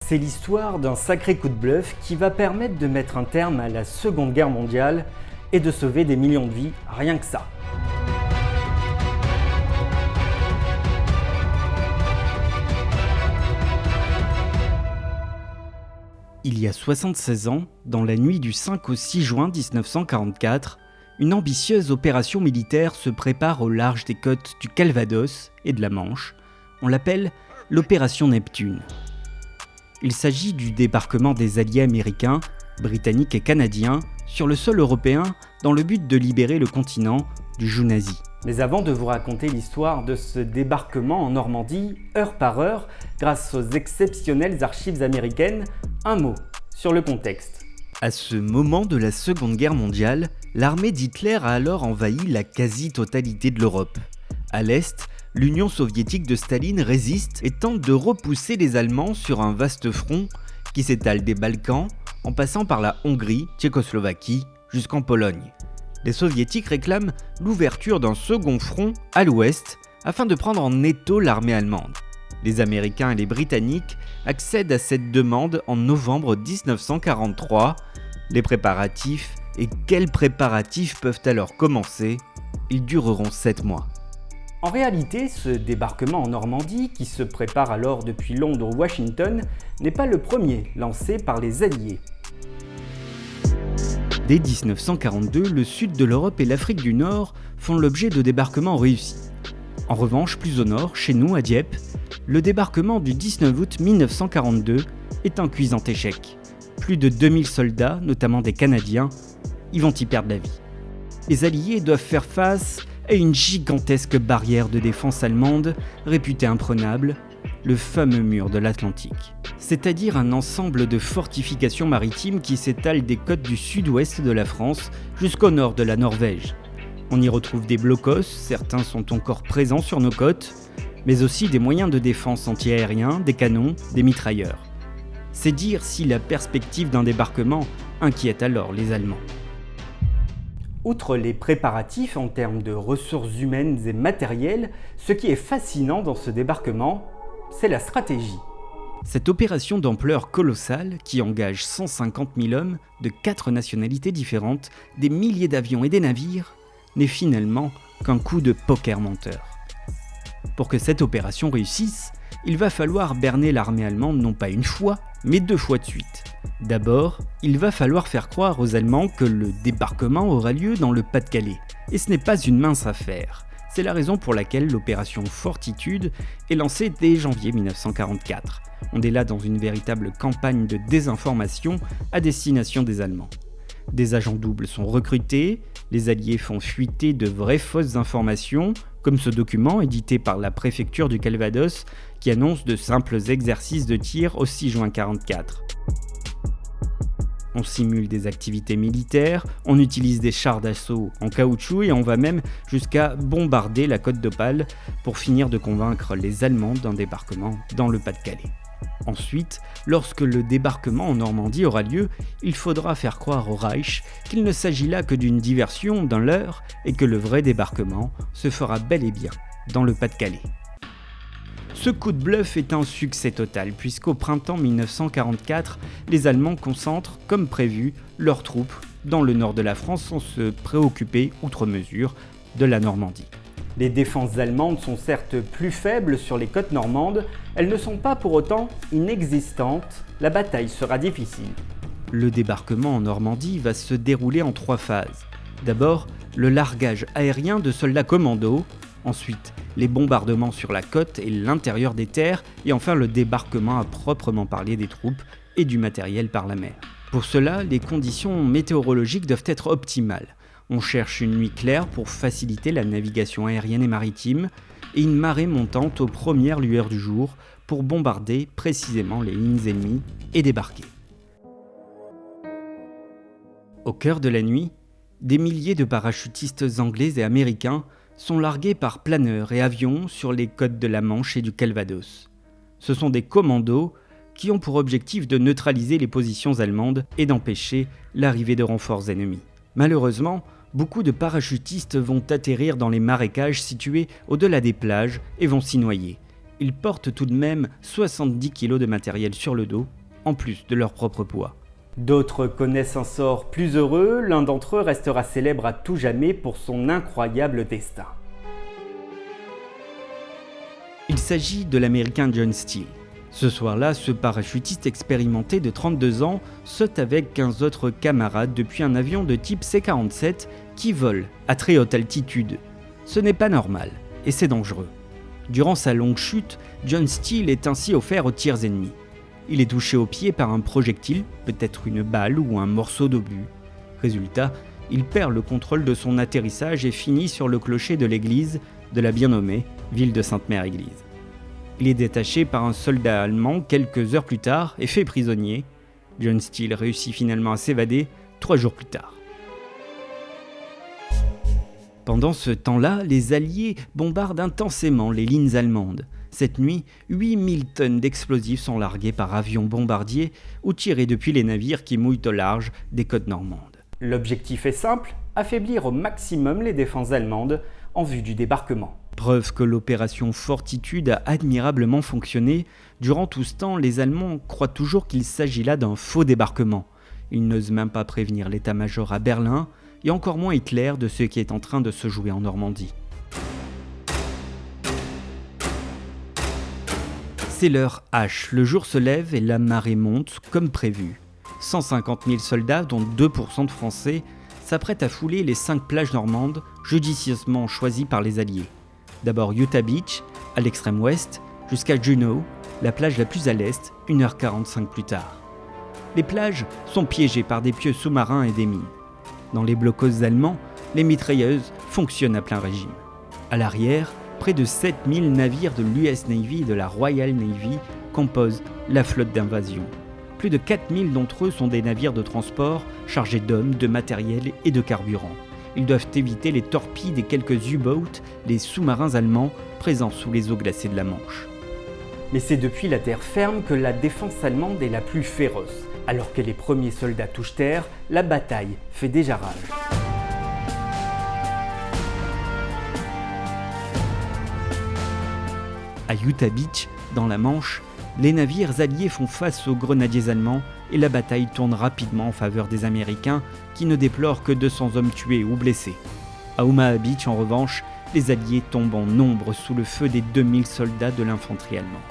C'est l'histoire d'un sacré coup de bluff qui va permettre de mettre un terme à la Seconde Guerre mondiale et de sauver des millions de vies, rien que ça. Il y a 76 ans, dans la nuit du 5 au 6 juin 1944, une ambitieuse opération militaire se prépare au large des côtes du Calvados et de la Manche. On l'appelle l'opération Neptune. Il s'agit du débarquement des alliés américains, britanniques et canadiens sur le sol européen dans le but de libérer le continent du joug nazi. Mais avant de vous raconter l'histoire de ce débarquement en Normandie, heure par heure, grâce aux exceptionnelles archives américaines, un mot sur le contexte. À ce moment de la Seconde Guerre mondiale, l'armée d'Hitler a alors envahi la quasi-totalité de l'Europe. À l'Est, l'Union soviétique de Staline résiste et tente de repousser les Allemands sur un vaste front qui s'étale des Balkans en passant par la Hongrie, Tchécoslovaquie, jusqu'en Pologne. Les soviétiques réclament l'ouverture d'un second front à l'ouest afin de prendre en étau l'armée allemande. Les Américains et les Britanniques accèdent à cette demande en novembre 1943. Les préparatifs, et quels préparatifs peuvent alors commencer? Ils dureront 7 mois. En réalité, ce débarquement en Normandie, qui se prépare alors depuis Londres ou Washington, n'est pas le premier lancé par les Alliés. Dès 1942, le sud de l'Europe et l'Afrique du Nord font l'objet de débarquements réussis. En revanche, plus au nord, chez nous à Dieppe, le débarquement du 19 août 1942 est un cuisant échec. Plus de 2000 soldats, notamment des Canadiens, y vont y perdre la vie. Les Alliés doivent faire face à une gigantesque barrière de défense allemande réputée imprenable, le fameux mur de l'Atlantique. C'est-à-dire un ensemble de fortifications maritimes qui s'étalent des côtes du sud-ouest de la France jusqu'au nord de la Norvège. On y retrouve des blocos, certains sont encore présents sur nos côtes, mais aussi des moyens de défense anti-aériens, des canons, des mitrailleurs. C'est dire si la perspective d'un débarquement inquiète alors les Allemands. Outre les préparatifs en termes de ressources humaines et matérielles, ce qui est fascinant dans ce débarquement, c'est la stratégie. Cette opération d'ampleur colossale, qui engage 150 000 hommes de 4 nationalités différentes, des milliers d'avions et des navires, n'est finalement qu'un coup de poker menteur. Pour que cette opération réussisse, il va falloir berner l'armée allemande non pas une fois, mais 2 fois de suite. D'abord, il va falloir faire croire aux Allemands que le débarquement aura lieu dans le Pas-de-Calais. Et ce n'est pas une mince affaire. C'est la raison pour laquelle l'opération Fortitude est lancée dès janvier 1944. On est là dans une véritable campagne de désinformation à destination des Allemands. Des agents doubles sont recrutés, les Alliés font fuiter de vraies fausses informations, comme ce document édité par la préfecture du Calvados qui annonce de simples exercices de tir au 6 juin 1944. On simule des activités militaires, on utilise des chars d'assaut en caoutchouc et on va même jusqu'à bombarder la côte d'Opale pour finir de convaincre les Allemands d'un débarquement dans le Pas-de-Calais. Ensuite, lorsque le débarquement en Normandie aura lieu, il faudra faire croire au Reich qu'il ne s'agit là que d'une diversion, d'un leurre, et que le vrai débarquement se fera bel et bien dans le Pas-de-Calais. Ce coup de bluff est un succès total, puisqu'au printemps 1944, les Allemands concentrent, comme prévu, leurs troupes dans le nord de la France sans se préoccuper, outre mesure, de la Normandie. Les défenses allemandes sont certes plus faibles sur les côtes normandes, elles ne sont pas pour autant inexistantes, la bataille sera difficile. Le débarquement en Normandie va se dérouler en 3 phases. D'abord, le largage aérien de soldats commandos, ensuite les bombardements sur la côte et l'intérieur des terres, et enfin le débarquement à proprement parler des troupes et du matériel par la mer. Pour cela, les conditions météorologiques doivent être optimales. On cherche une nuit claire pour faciliter la navigation aérienne et maritime, et une marée montante aux premières lueurs du jour pour bombarder précisément les lignes ennemies et débarquer. Au cœur de la nuit, des milliers de parachutistes anglais et américains sont largués par planeurs et avions sur les côtes de la Manche et du Calvados. Ce sont des commandos qui ont pour objectif de neutraliser les positions allemandes et d'empêcher l'arrivée de renforts ennemis. Malheureusement, beaucoup de parachutistes vont atterrir dans les marécages situés au-delà des plages et vont s'y noyer. Ils portent tout de même 70 kg de matériel sur le dos en plus de leur propre poids. D'autres connaissent un sort plus heureux, l'un d'entre eux restera célèbre à tout jamais pour son incroyable destin. Il s'agit de l'Américain John Steele. Ce soir-là, ce parachutiste expérimenté de 32 ans saute avec 15 autres camarades depuis un avion de type C-47 qui vole à très haute altitude. Ce n'est pas normal et c'est dangereux. Durant sa longue chute, John Steele est ainsi offert aux tirs ennemis. Il est touché au pied par un projectile, peut-être une balle ou un morceau d'obus. Résultat, il perd le contrôle de son atterrissage et finit sur le clocher de l'église de la bien nommée ville de Sainte-Mère-Église. Il est détaché par un soldat allemand quelques heures plus tard et fait prisonnier. John Steele réussit finalement à s'évader 3 jours plus tard. Pendant ce temps-là, les Alliés bombardent intensément les lignes allemandes. Cette nuit, 8000 tonnes d'explosifs sont larguées par avions bombardiers ou tirés depuis les navires qui mouillent au large des côtes normandes. L'objectif est simple, affaiblir au maximum les défenses allemandes en vue du débarquement. Preuve que l'opération Fortitude a admirablement fonctionné, durant tout ce temps, les Allemands croient toujours qu'il s'agit là d'un faux débarquement. Ils n'osent même pas prévenir l'état-major à Berlin, et encore moins Hitler de ce qui est en train de se jouer en Normandie. C'est l'heure H, le jour se lève et la marée monte comme prévu. 150 000 soldats, dont 2% de Français, s'apprêtent à fouler les 5 plages normandes judicieusement choisies par les Alliés. D'abord Utah Beach, à l'extrême ouest, jusqu'à Juneau, la plage la plus à l'est, 1h45 plus tard. Les plages sont piégées par des pieux sous-marins et des mines. Dans les blocos allemands, les mitrailleuses fonctionnent à plein régime. À l'arrière, près de 7000 navires de l'US Navy et de la Royal Navy composent la flotte d'invasion. Plus de 4000 d'entre eux sont des navires de transport chargés d'hommes, de matériel et de carburant. Ils doivent éviter les torpilles des quelques U-boats, les sous-marins allemands présents sous les eaux glacées de la Manche. Mais c'est depuis la terre ferme que la défense allemande est la plus féroce. Alors que les premiers soldats touchent terre, la bataille fait déjà rage. À Utah Beach, dans la Manche, les navires alliés font face aux grenadiers allemands et la bataille tourne rapidement en faveur des Américains qui ne déplorent que 200 hommes tués ou blessés. À Omaha Beach, en revanche, les Alliés tombent en nombre sous le feu des 2000 soldats de l'infanterie allemande.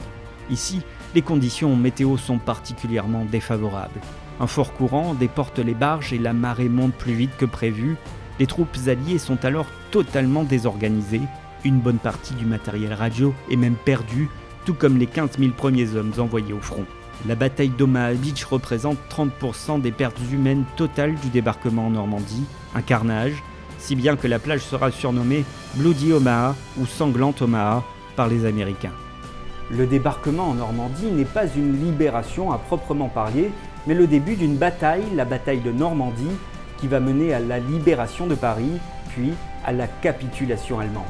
Ici, les conditions météo sont particulièrement défavorables. Un fort courant déporte les barges et la marée monte plus vite que prévu. Les troupes alliées sont alors totalement désorganisées. Une bonne partie du matériel radio est même perdue, tout comme les 15 000 premiers hommes envoyés au front. La bataille d'Omaha Beach représente 30% des pertes humaines totales du débarquement en Normandie, un carnage, si bien que la plage sera surnommée Bloody Omaha ou Sanglante Omaha par les Américains. Le débarquement en Normandie n'est pas une libération à proprement parler, mais le début d'une bataille, la bataille de Normandie, qui va mener à la libération de Paris, puis à la capitulation allemande.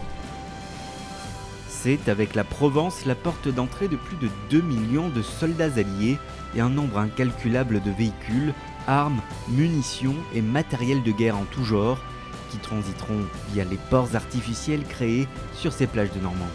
C'est avec la Provence la porte d'entrée de plus de 2 millions de soldats alliés et un nombre incalculable de véhicules, armes, munitions et matériel de guerre en tout genre qui transiteront via les ports artificiels créés sur ces plages de Normandie.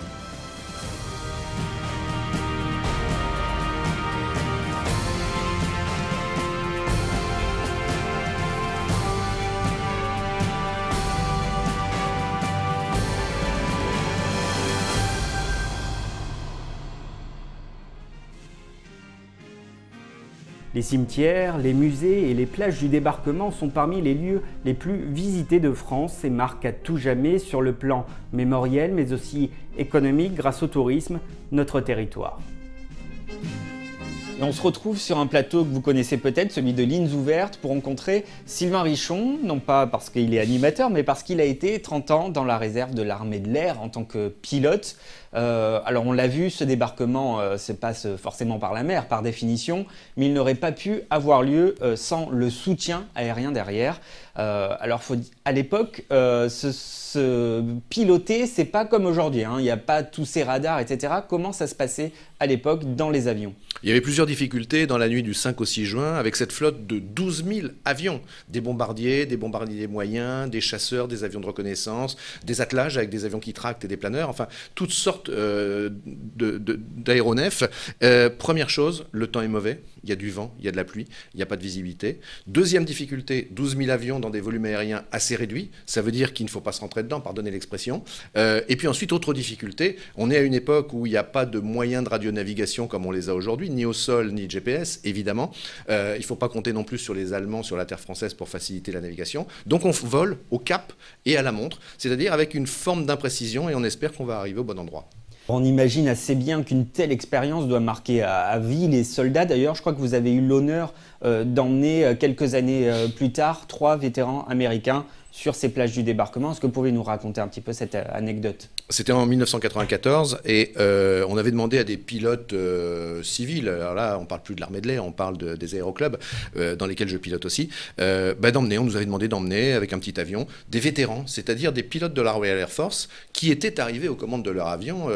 Les cimetières, les musées et les plages du débarquement sont parmi les lieux les plus visités de France et marquent à tout jamais sur le plan mémoriel mais aussi économique grâce au tourisme notre territoire. Et on se retrouve sur un plateau que vous connaissez peut-être, celui de Lignes Ouvertes, pour rencontrer Sylvain Richoon, non pas parce qu'il est animateur, mais parce qu'il a été 30 ans dans la réserve de l'armée de l'air en tant que pilote. Alors on l'a vu, ce débarquement se passe forcément par la mer, par définition, mais il n'aurait pas pu avoir lieu sans le soutien aérien derrière. Alors à l'époque, se piloter, c'est pas comme aujourd'hui, hein. Il n'y a pas tous ces radars, etc. Comment ça se passait à l'époque dans les avions ? Il y avait plusieurs difficultés dans la nuit du 5 au 6 juin avec cette flotte de 12 000 avions, des bombardiers moyens, des chasseurs, des avions de reconnaissance, des attelages avec des avions qui tractent et des planeurs, enfin toutes sortes d'aéronefs. Première chose, le temps est mauvais. Il y a du vent, il y a de la pluie, il n'y a pas de visibilité. Deuxième difficulté, 12 000 avions dans des volumes aériens assez réduits. Ça veut dire qu'il ne faut pas se rentrer dedans, pardonnez l'expression. Et puis ensuite, autre difficulté, on est à une époque où il n'y a pas de moyens de radionavigation comme on les a aujourd'hui, ni au sol, ni de GPS, évidemment. Il ne faut pas compter non plus sur les Allemands, sur la terre française pour faciliter la navigation. Donc on vole au cap et à la montre, c'est-à-dire avec une forme d'imprécision et on espère qu'on va arriver au bon endroit. On imagine assez bien qu'une telle expérience doit marquer à vie les soldats. D'ailleurs, je crois que vous avez eu l'honneur d'emmener quelques années plus tard 3 vétérans américains sur ces plages du débarquement. Est-ce que vous pouvez nous raconter un petit peu cette anecdote ? C'était en 1994 et on avait demandé à des pilotes civils, alors là on ne parle plus de l'armée de l'air, on parle des aéroclubs dans lesquels je pilote aussi, on nous avait demandé d'emmener avec un petit avion des vétérans, c'est-à-dire des pilotes de la Royal Air Force qui étaient arrivés aux commandes de leur avion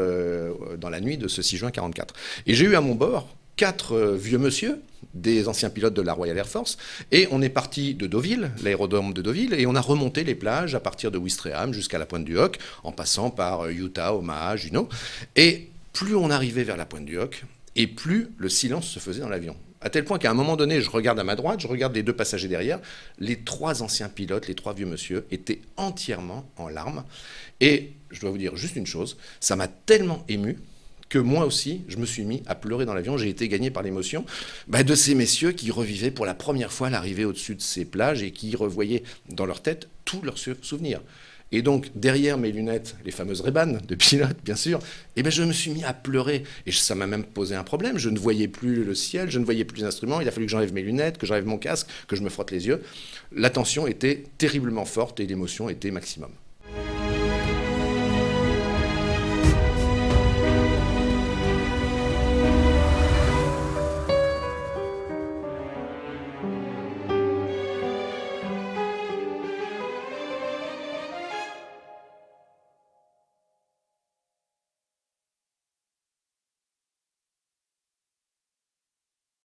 dans la nuit de ce 6 juin 1944. Et j'ai eu à mon bord 4 vieux monsieur, des anciens pilotes de la Royal Air Force, et on est parti de Deauville, l'aérodrome de Deauville, et on a remonté les plages à partir de Ouistreham jusqu'à la pointe du Hoc, en passant par Utah, Omaha, Juneau. Et plus on arrivait vers la pointe du Hoc, et plus le silence se faisait dans l'avion. À tel point qu'à un moment donné, je regarde à ma droite, je regarde les 2 passagers derrière, les 3 anciens pilotes, les 3 vieux monsieur, étaient entièrement en larmes. Et je dois vous dire juste une chose, ça m'a tellement ému que moi aussi, je me suis mis à pleurer dans l'avion. J'ai été gagné par l'émotion de ces messieurs qui revivaient pour la première fois l'arrivée au-dessus de ces plages et qui revoyaient dans leur tête tous leurs souvenirs. Et donc, derrière mes lunettes, les fameuses Ray-Ban de pilote, bien sûr, je me suis mis à pleurer. Et ça m'a même posé un problème. Je ne voyais plus le ciel, je ne voyais plus les instruments. Il a fallu que j'enlève mes lunettes, que j'enlève mon casque, que je me frotte les yeux. La tension était terriblement forte et l'émotion était maximum.